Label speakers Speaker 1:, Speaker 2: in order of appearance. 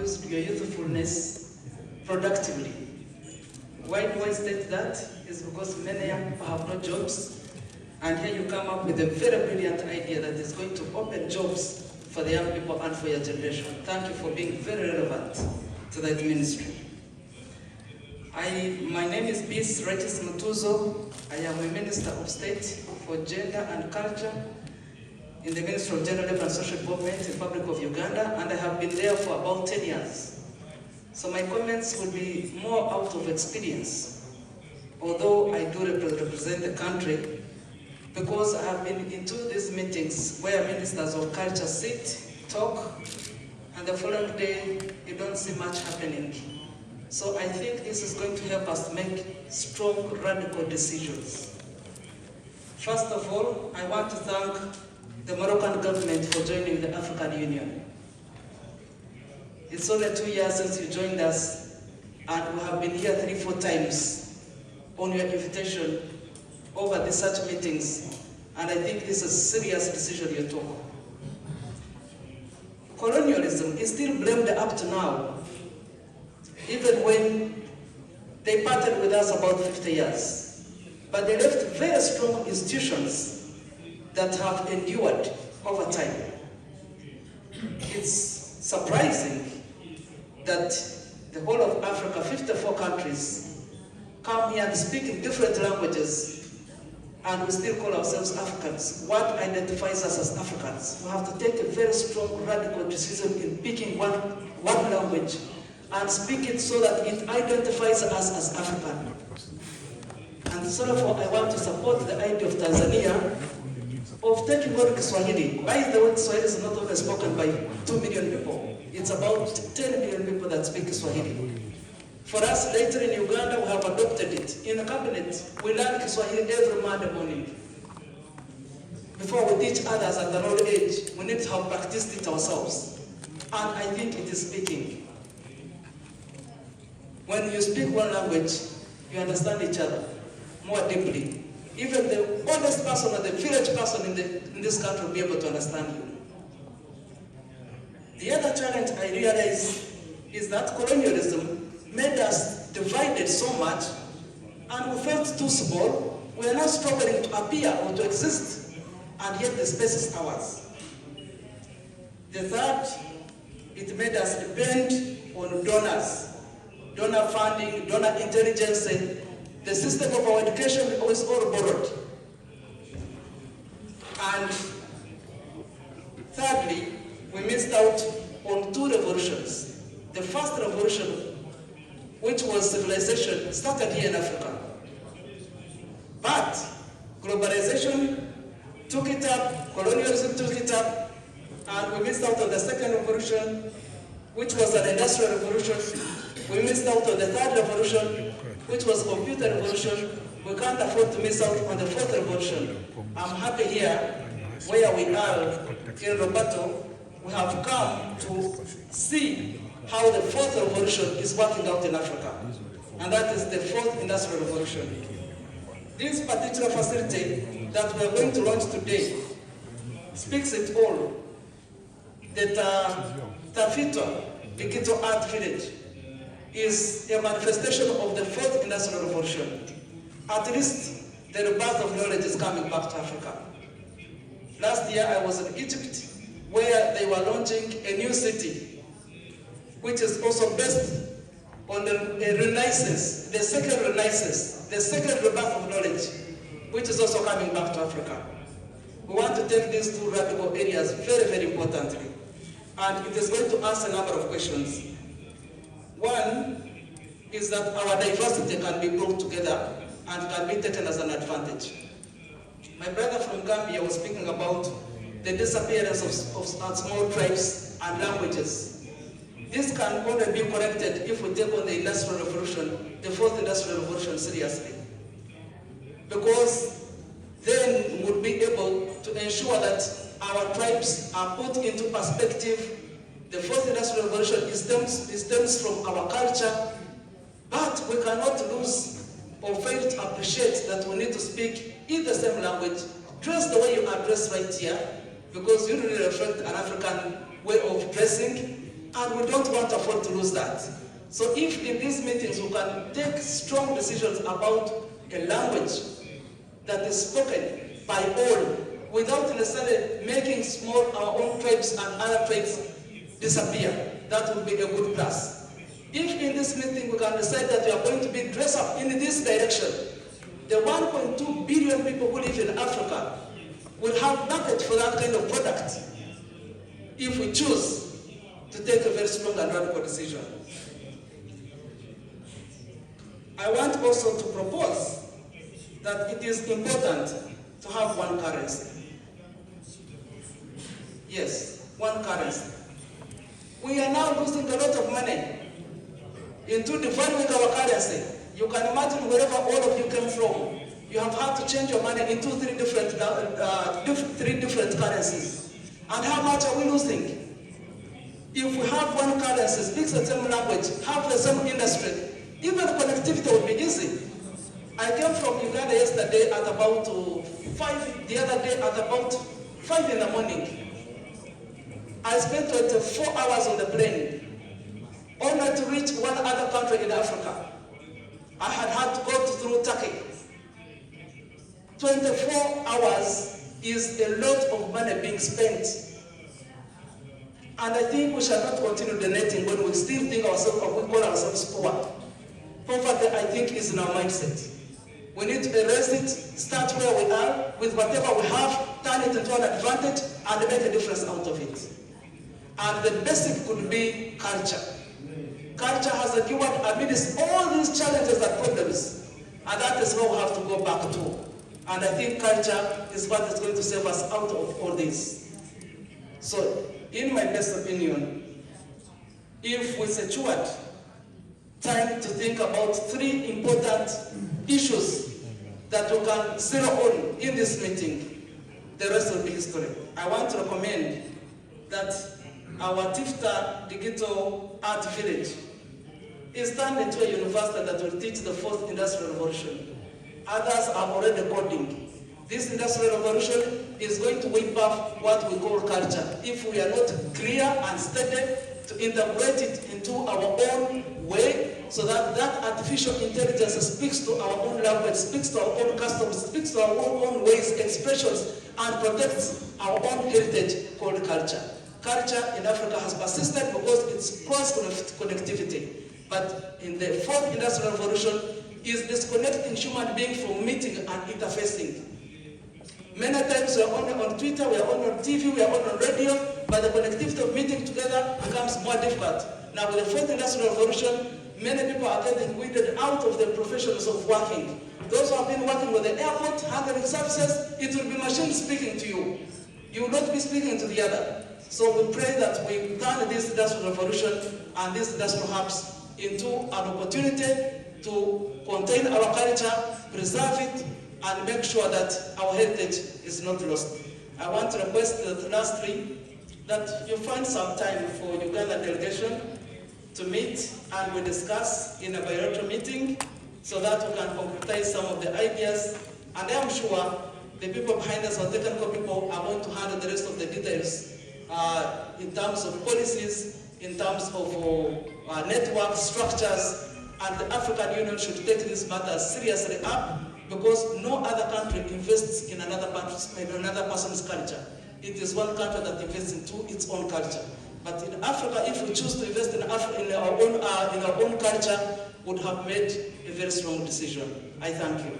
Speaker 1: used your youthfulness productively. Why do I state that? It's because many young people have no jobs, and here you come up with a very brilliant idea that is going to open jobs for the young people and for your generation. Thank you for being very relevant to that ministry. My name is Peace Regis Mutuzo. I am a Minister of State for Gender and Culture in the Ministry of Gender, Labour and Social Development in the Republic of Uganda, and I have been there for about 10 years. So my comments will be more out of experience, although I do represent the country, because I have been into these meetings where ministers of culture sit, talk, and the following day you don't see much happening. So I think this is going to help us make strong, radical decisions. First of all, I want to thank the Moroccan government for joining the African Union. It's only 2 years since you joined us, and we have been here 3-4 times on your invitation over the such meetings, and I think this is a serious decision you took. Colonialism is still blamed up to now, even when they parted with us about 50 years. But they left very strong institutions that have endured over time. It's surprising that the whole of Africa, 54 countries, come here and speak in different languages, and we still call ourselves Africans. What identifies us as Africans? We have to take a very strong, radical decision in picking one language and speak it so that it identifies us as African. And so therefore, I want to support the idea of Tanzania of taking on Kiswahili. By the way, Kiswahili is not only spoken by 2 million people. It's about 10 million people that speak Kiswahili. For us, later in Uganda, we have adopted it. In the cabinet, we learn Kiswahili every Monday morning. Before we teach others at an old age, we need to have practiced it ourselves. And I think it is speaking. When you speak one language, you understand each other more deeply. Even the honest person or the village person in this country will be able to understand you. The other challenge I realize is that colonialism made us divided so much, and we felt too small. We are now struggling to appear or to exist, and yet the space is ours. The third, it made us depend on donors. Donor funding, donor intelligence, and the system of our education is all borrowed. And thirdly, we missed out on 2 revolutions. The first revolution, which was civilization, started here in Africa. But globalization took it up, colonialism took it up, and we missed out on the second revolution, which was an industrial revolution. We missed out on the third revolution, which was computer revolution. We can't afford to miss out on the fourth revolution. I'm happy here, where we are in Roberto, we have come to see how the fourth revolution is working out in Africa. And that is the fourth industrial revolution. This particular facility that we are going to launch today speaks it all. The Tafito Digital Art Village is a manifestation of the fourth industrial revolution. At least the rebirth of knowledge is coming back to Africa. Last year I was in Egypt, where they were launching a new city, which is also based on the renaissance, the second renaissance, the second rebirth of knowledge, which is also coming back to Africa. We want to take these 2 radical areas very, very importantly. And it is going to ask a number of questions. One is that our diversity can be brought together and can be taken as an advantage. My brother from Gambia was speaking about the disappearance of small tribes and languages. This can only be corrected if we take on the industrial revolution, the fourth industrial revolution, seriously. Because then we would be able to ensure that our tribes are put into perspective. The fourth industrial revolution stems from our culture, but we cannot lose or fail to appreciate that we need to speak in the same language, dress the way you are dressed right here, because you really reflect an African way of dressing. And we don't want to afford to lose that. So if in these meetings we can take strong decisions about a language that is spoken by all without necessarily making our own tribes and other tribes disappear, that would be a good plus. If in this meeting we can decide that we are going to be dressed up in this direction, the 1.2 billion people who live in Africa will have market for that kind of product if we choose to take a very strong and radical decision. I want also to propose that it is important to have one currency. Yes, one currency. We are now losing a lot of money into devaluing our currency. You can imagine wherever all of you came from, you have had to change your money into three different currencies. And how much are we losing? If we have one currency, speaks the same language, have the same industry, even connectivity would be easy. I came from Uganda yesterday at about 5, the other day at about 5 in the morning. I spent 24 hours on the plane, only to reach one other country in Africa. I had to go through Turkey. 24 hours is a lot of money being spent. And I think we shall not continue donating when we still think ourselves, or we call ourselves poor. Poverty, I think, is in our mindset. We need to erase it, start where we are, with whatever we have, turn it into an advantage, and make a difference out of it. And the basic could be culture. Culture has a keyword amidst all these challenges and problems, and that is where we have to go back to. And I think culture is what is going to save us out of all this. So, in my best opinion, if we secured time to think about 3 important issues that we can zero on in this meeting, the rest will be history. I want to recommend that our Tifta Digital Art Village is turned into a university that will teach the 4th Industrial Revolution. Others are already coding. This Industrial Revolution is going to whip up what we call culture. If we are not clear and steady to integrate it into our own way, so that that artificial intelligence speaks to our own language, speaks to our own customs, speaks to our own ways, expressions, and protects our own heritage called culture. Culture in Africa has persisted because it's cross-connectivity. But in the 4th Industrial Revolution is disconnecting human beings from meeting and interfacing. Many times we are only on Twitter, we are only on TV, we are only on radio, but the connectivity of meeting together becomes more difficult. Now with the 4th Industrial Revolution, many people are getting weeded out of the professions of working. Those who have been working with the airport, handling services, it will be machines speaking to you. You will not be speaking to the other. So we pray that we turn this industrial revolution and these industrial hubs into an opportunity to contain our culture, preserve it, and make sure that our heritage is not lost. I want to request lastly that you find some time for Uganda delegation to meet and we discuss in a bilateral meeting so that we can concretize some of the ideas. And I am sure the people behind us, our technical people, are going to handle the rest of the details in terms of policies, in terms of network structures, and the African Union should take this matter seriously up because no other country invests in another person's culture. It is one country that invests into its own culture. But in Africa, if we choose to invest in our own culture, we would have made a very strong decision. I thank you.